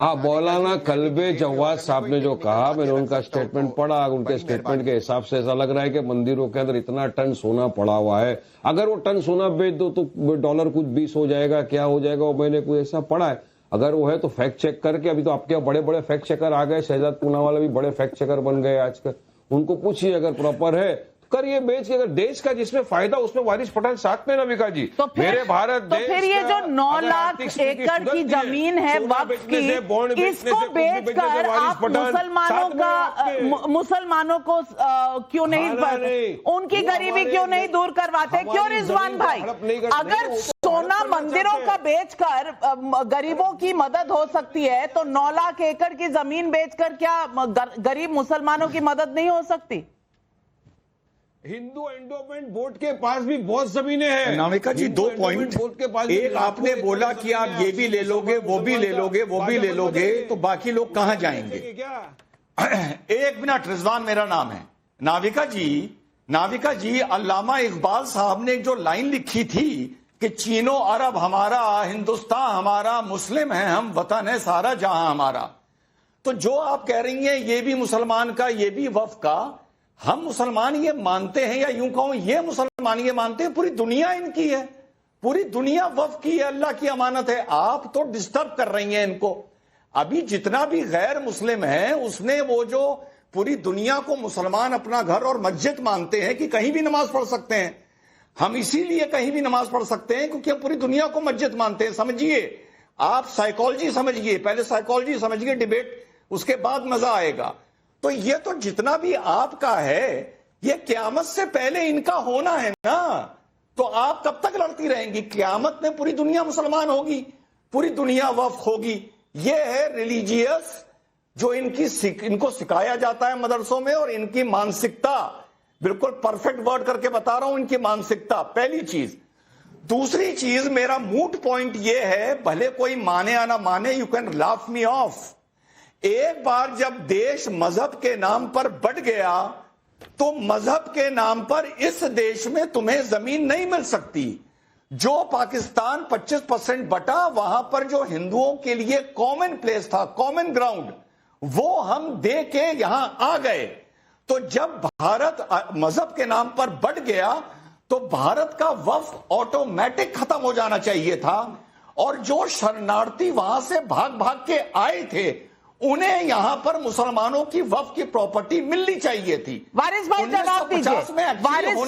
हाँ, मौलाना कल्बे जवाद साहब ने जो कहा, मैंने उनका स्टेटमेंट पढ़ा। उनके स्टेटमेंट के हिसाब से ऐसा लग रहा है कि मंदिरों के अंदर इतना टन सोना पड़ा हुआ है, अगर वो टन सोना बेच दो तो डॉलर कुछ 20 हो जाएगा, क्या हो जाएगा, वो मैंने कुछ ऐसा पढ़ा है। अगर वो है तो फैक्ट चेक करके, अभी तो आपके बड़े बड़े फैक्ट चेकर आ गए, शहजाद पूनावाला भी बड़े फैक्ट चेकर बन गए आजकल, उनको पूछिए अगर प्रॉपर है करिए बेच के। अगर देश का जिसमें फायदा उसमें वारिस पठान साथ में ना विका जी, तो मेरे भारत तो फिर ये जो 9 लाख एकड़ की जमीन है वक्फ की, इसको बेचकर आप मुसलमानों को क्यों नहीं, उनकी गरीबी क्यों नहीं दूर करवाते? क्यों रिजवान भाई, अगर सोना मंदिरों का बेचकर गरीबों की मदद हो सकती है तो 9 लाख एकड़ की जमीन बेचकर क्या गरीब मुसलमानों की मदद नहीं हो सकती? हिंदू एंडोमेंट बोर्ड के पास भी बहुत जमीनें हैं। नाविका जी, 2 पॉइंट। एक आपने बोला कि आप ये भी ले लोगे, वो भी ले लोगे, वो भी ले लोगे, तो बाकी लोग कहां जाएंगे? एक मिनट, रिजवान मेरा नाम है। नाविका जी, अल्लामा इकबाल साहब ने जो लाइन लिखी थी कि चीनो अरब हमारा, हिंदुस्तान हमारा, मुस्लिम है हम, वतन है सारा जहां हमारा। तो जो आप कह रही हैं ये भी मुसलमान का, ये भी वफ का, हम मुसलमान ये मानते हैं, या यूं कहूं ये मुसलमान ये मानते हैं पूरी दुनिया इनकी है, पूरी दुनिया वफ की है, अल्लाह की अमानत है। आप तो डिस्टर्ब कर रही हैं इनको। अभी जितना भी गैर मुस्लिम है उसने वो जो पूरी दुनिया को मुसलमान अपना घर और मस्जिद मानते हैं कि कहीं भी नमाज पढ़ सकते हैं, हम इसीलिए कहीं भी नमाज पढ़ सकते हैं क्योंकि हम पूरी दुनिया को मस्जिद मानते हैं। समझिए, आप साइकोलॉजी समझिए, पहले साइकोलॉजी समझिए, डिबेट, उसके बाद मजा आएगा। तो ये तो जितना भी आपका है ये क्यामत से पहले इनका होना है ना, तो आप कब तक लड़ती रहेंगी? क्यामत में पूरी दुनिया मुसलमान होगी, पूरी दुनिया वफ होगी। ये है रिलीजियस जो इनको सिखाया जाता है मदरसों में, और इनकी मानसिकता, बिल्कुल परफेक्ट वर्ड करके बता रहा हूं, इनकी मानसिकता पहली चीज। दूसरी चीज, मेरा मूड पॉइंट ये है, भले कोई माने या ना माने, you can laugh me of, एक बार जब देश मजहब के नाम पर बढ़ गया तो मजहब के नाम पर इस देश में तुम्हें जमीन नहीं मिल सकती। जो पाकिस्तान 25% बटा, वहां पर जो हिंदुओं के लिए कॉमन प्लेस था, कॉमन ग्राउंड, वो हम दे के यहां आ गए। तो जब भारत मजहब के नाम पर बढ़ गया तो भारत का वफ ऑटोमेटिक खत्म हो जाना चाहिए था, और जो शरणार्थी वहां से भाग भाग के आए थे उन्हें यहां पर मुसलमानों की वफ की प्रॉपर्टी मिलनी चाहिए थी। वारिस भाई जवाब दीजिए, वारिस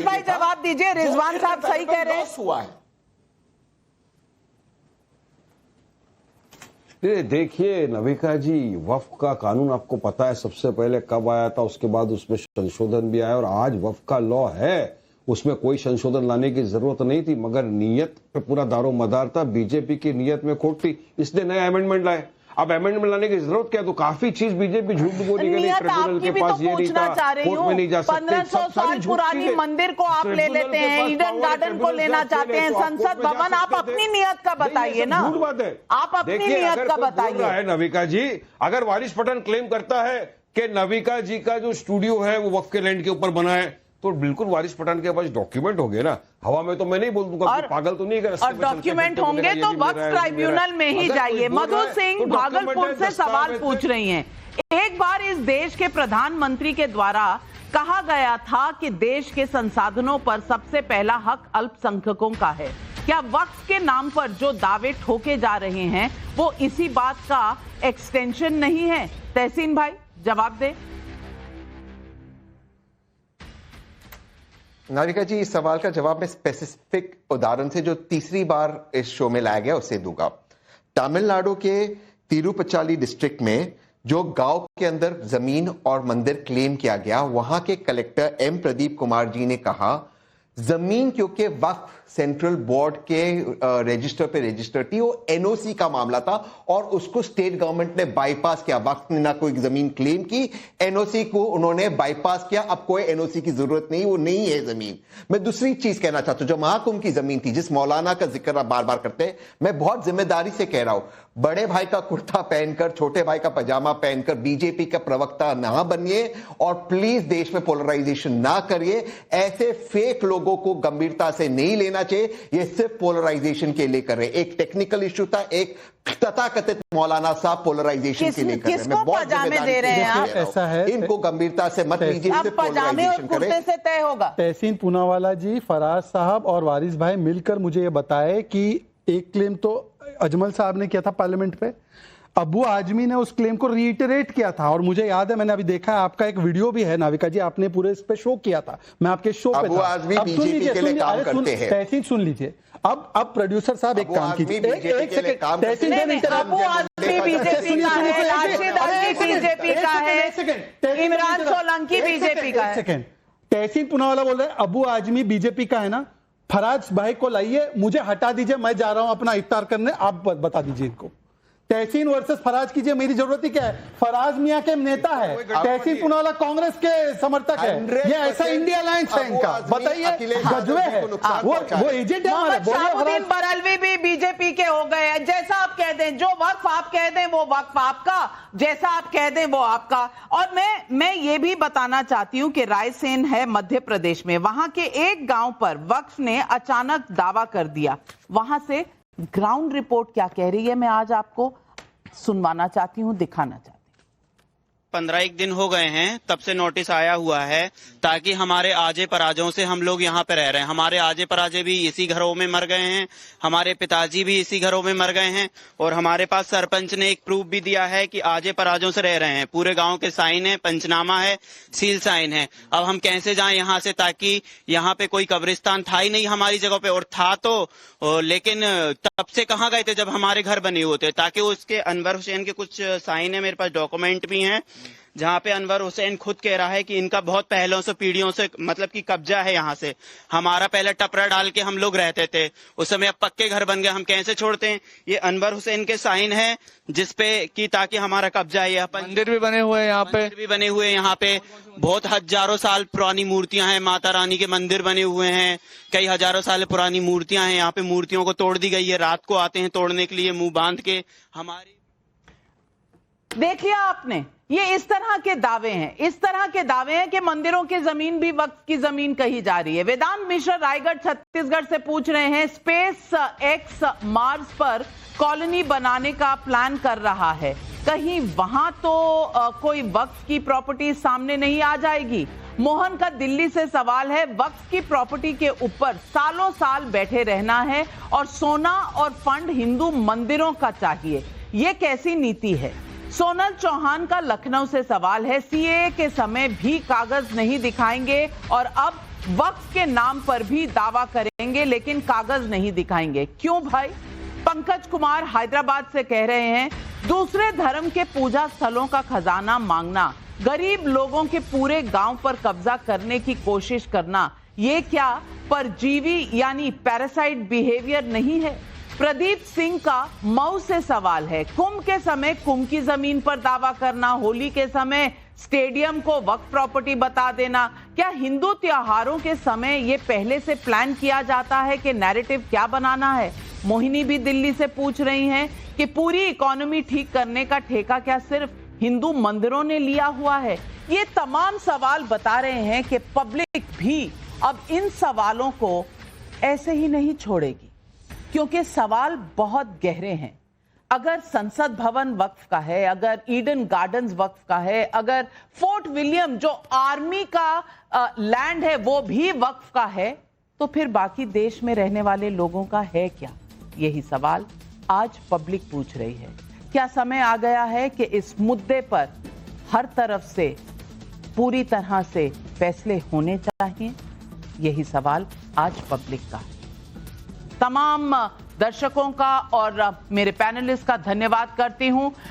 भाई जवाब दीजिए, रिजवान साहब सही कह रहे हैं। हुआ है, देखिए नविका जी, वफ का कानून आपको पता है सबसे पहले कब आया था, उसके बाद उसमें संशोधन भी आया, और आज वफ का लॉ है, उसमें कोई संशोधन लाने की जरूरत नहीं थी, मगर नीयत पे पूरा दारो मदार था, बीजेपी की नीयत में खोट थी, इसलिए नया अमेंडमेंट लाए। अब अमेंडमेंट लाने की जरूरत क्या? तो काफी चीज बीजेपी झूठ बोली गई, ट्रिब्यूनल के पास ये नहीं था, कोर्ट में नहीं जा सकते। 1500 साल पुरानी मंदिर को आप ले लेते हैं, ईडन गार्डन को लेना चाहते हैं, संसद भवन, आप अपनी नियत का बताइए ना, झूठ बात है, आप अपनी नियत का बताइए। नविका जी, अगर वारिस पठान क्लेम करता है कि नविका जी का जो स्टूडियो है वो वक्फ के लैंड के ऊपर बना है, तो बिल्कुल वारिस पठान के पास डॉक्यूमेंट हो गए ना, हवा में तो मैं नहीं बोल दूंगा, पागल तो नहीं कर, और डॉक्यूमेंट होंगे तो वक्फ ट्राइब्यूनल में ही जाइए। मधु सिंह भागलपुर से सवाल पूछ रही हैं, एक बार इस देश के प्रधानमंत्री के द्वारा कहा गया था कि देश के संसाधनों पर सबसे पहला हक अल्पसंख्यकों का है, क्या वक्फ के नाम पर जो दावे ठोके जा रहे हैं वो इसी बात का एक्सटेंशन नहीं है? तहसीन भाई जवाब दे। नाविका जी, इस सवाल का जवाब मैं स्पेसिफिक उदाहरण से जो तीसरी बार इस शो में लाया गया उससे दूंगा। तमिलनाडु के तिरुपचाली डिस्ट्रिक्ट में जो गांव के अंदर जमीन और मंदिर क्लेम किया गया, वहां के कलेक्टर एम प्रदीप कुमार जी ने कहा जमीन क्योंकि वक्फ सेंट्रल बोर्ड के रजिस्टर पे रजिस्टर थी, वो एनओसी का मामला था और उसको स्टेट गवर्नमेंट ने बाईपास किया। वक्फ ने ना कोई जमीन क्लेम की, एनओसी को उन्होंने बाईपास किया। अब कोई एनओसी की जरूरत नहीं, वो नहीं है जमीन। मैं दूसरी चीज कहना चाहता हूं, जो महाकुंभ की जमीन थी, जिस मौलाना का जिक्र आप बार बार करते हैं, मैं बहुत जिम्मेदारी से कह रहा हूं, बड़े भाई का कुर्ता पहनकर, छोटे भाई का पजामा पहनकर बीजेपी का प्रवक्ता ना बनिए, और प्लीज देश में पोलराइजेशन ना करिए। ऐसे फेक लोगों को गंभीरता से नहीं लेना देना चाहिए। ये सिर्फ पोलराइजेशन के लिए कर रहे हैं। एक टेक्निकल इशू था, एक तथाकथित मौलाना साहब पोलराइजेशन के लिए कर रहे हैं। मैं बहुत पजामे दे रहे हैं आप? ऐसा है, इनको गंभीरता से मत लीजिए, अब सिर्फ पजामे और पोलराइजेशन कुर्ते करें। से तय होगा। तहसीन पूनावाला जी, फराज साहब और वारिस भाई मिलकर मुझे ये बताए कि एक क्लेम तो अजमल साहब ने किया था पार्लियामेंट पे, अबू आजमी ने उस क्लेम को रीइटरेट किया था। और मुझे याद है, मैंने अभी देखा है, आपका एक वीडियो भी है नाविका जी, आपने पूरे इस पे शो किया था, मैं आपके शो पे अबू था। आजमी अब सुन बीजेपी लीजिए, के लिए काम करते हैं। तहसीन सुन लीजिए, अब प्रोड्यूसर साहब एक अबू काम आजमी कीजिए, बीजेपी एक के लिए काम सेकंड, करते तहसीन हैं। नहीं, अबू आजमी बीजेपी का है, राशिद अली बीजेपी का है, इमरान सोलंकी बीजेपी का है। तहसीन पूनावाला बोल रहे हैं अबू आजमी बीजेपी का है ना, फराज भाई को लाइए, मुझे हटा दीजिए, मैं जा रहा हूं अपना इफ्तार करने, आप बता दीजिए इनको। तहसीन वर्सेस फराज कीजिए, मेरी जरूरत ही क्या है? फराज मियां के नेता है, तहसीन पूनावाला कांग्रेस के समर्थक है, ये ऐसा इंडिया अलायंस है इनका, बताइए, गजवे है, वो एजेंट है हमारे। मोहम्मद शाहबुद्दीन बरलवी भी बीजेपी के हो गए हैं। जैसा आप कह दें, जो वक्फ आप कह दें वो वक्फ आपका, जैसा आप कह दें वो आपका। और मैं ये भी बताना चाहती हूं कि रायसेन है मध्य प्रदेश में, वहां के एक गांव पर वक्फ ने अचानक दावा कर दिया। वहां से ग्राउंड रिपोर्ट क्या कह रही है, मैं आज आपको सुनवाना चाहती हूं, दिखाना चाहती हूं। 15 दिन हो गए हैं तब से नोटिस आया हुआ है, ताकि हमारे आजे पराजों से हम लोग यहाँ पे रह रहे हैं। हमारे आजे पराजे भी इसी घरों में मर गए हैं, हमारे पिताजी भी इसी घरों में मर गए हैं, और हमारे पास सरपंच ने एक प्रूफ भी दिया है कि आजे पराजों से रह रहे हैं। पूरे गांव के साइन है, पंचनामा है, सील साइन है। अब हम कैसे जाएं यहाँ से, ताकि यहाँ पे कोई कब्रिस्तान था ही नहीं हमारी जगह पे, और था तो लेकिन तब से कहाँ गए थे जब हमारे घर बने हुए थे। ताकि उसके अनवर हुसैन के कुछ साइन है, मेरे पास डॉक्यूमेंट भी हैं, जहाँ पे अनवर हुसैन खुद कह रहा है कि इनका बहुत पहलों से पीढ़ियों से मतलब कि कब्जा है यहाँ से। हमारा पहले टपरा डाल के हम लोग रहते थे, उस समय अब पक्के घर बन गए, हम कैसे छोड़ते हैं। ये अनवर हुसैन के साइन है जिसपे कि ताकि हमारा कब्जा है। मंदिर भी बने हुए हैं यहाँ पे, मंदिर भी बने हुए हैं यहाँ पे, बहुत हजारों साल पुरानी मूर्तियां हैं, माता रानी के मंदिर बने हुए हैं, कई हजारों साल पुरानी मूर्तियां हैं। यहाँ पे मूर्तियों को तोड़ दी गई है, रात को आते हैं तोड़ने के लिए मुंह बांध के। हमारी देख लिया आपने, ये इस तरह के दावे हैं, इस तरह के दावे हैं कि मंदिरों की जमीन भी वक्फ की जमीन कही जा रही है। वेदांत मिश्र रायगढ़ छत्तीसगढ़ से पूछ रहे हैं, स्पेस एक्स मार्स पर कॉलोनी बनाने का प्लान कर रहा है, कहीं वहां तो कोई वक्फ की प्रॉपर्टी सामने नहीं आ जाएगी? मोहन का दिल्ली से सवाल है, वक्फ की प्रॉपर्टी के ऊपर सालों साल बैठे रहना है और सोना और फंड हिंदू मंदिरों का चाहिए, ये कैसी नीति है? सोनल चौहान का लखनऊ से सवाल है, सीएए के समय भी कागज नहीं दिखाएंगे और अब वक्फ के नाम पर भी दावा करेंगे लेकिन कागज नहीं दिखाएंगे, क्यों भाई? पंकज कुमार हैदराबाद से कह रहे हैं, दूसरे धर्म के पूजा स्थलों का खजाना मांगना, गरीब लोगों के पूरे गांव पर कब्जा करने की कोशिश करना, ये क्या परजीवी यानी पैरासाइट बिहेवियर नहीं है? प्रदीप सिंह का मऊ से सवाल है, कुंभ के समय कुंभ की जमीन पर दावा करना, होली के समय स्टेडियम को वक्फ प्रॉपर्टी बता देना, क्या हिंदू त्योहारों के समय ये पहले से प्लान किया जाता है कि नैरेटिव क्या बनाना है? मोहिनी भी दिल्ली से पूछ रही हैं कि पूरी इकोनॉमी ठीक करने का ठेका क्या सिर्फ हिंदू मंदिरों ने लिया हुआ है? ये तमाम सवाल बता रहे हैं कि पब्लिक भी अब इन सवालों को ऐसे ही नहीं छोड़ेगी, क्योंकि सवाल बहुत गहरे हैं। अगर संसद भवन वक्फ का है, अगर ईडन गार्डन्स वक्फ का है, अगर फोर्ट विलियम जो आर्मी का लैंड है वो भी वक्फ का है, तो फिर बाकी देश में रहने वाले लोगों का है क्या? यही सवाल आज पब्लिक पूछ रही है। क्या समय आ गया है कि इस मुद्दे पर हर तरफ से पूरी तरह से फैसले होने चाहिए? यही सवाल आज पब्लिक का है। तमाम दर्शकों का और मेरे पैनलिस्ट का धन्यवाद करती हूं।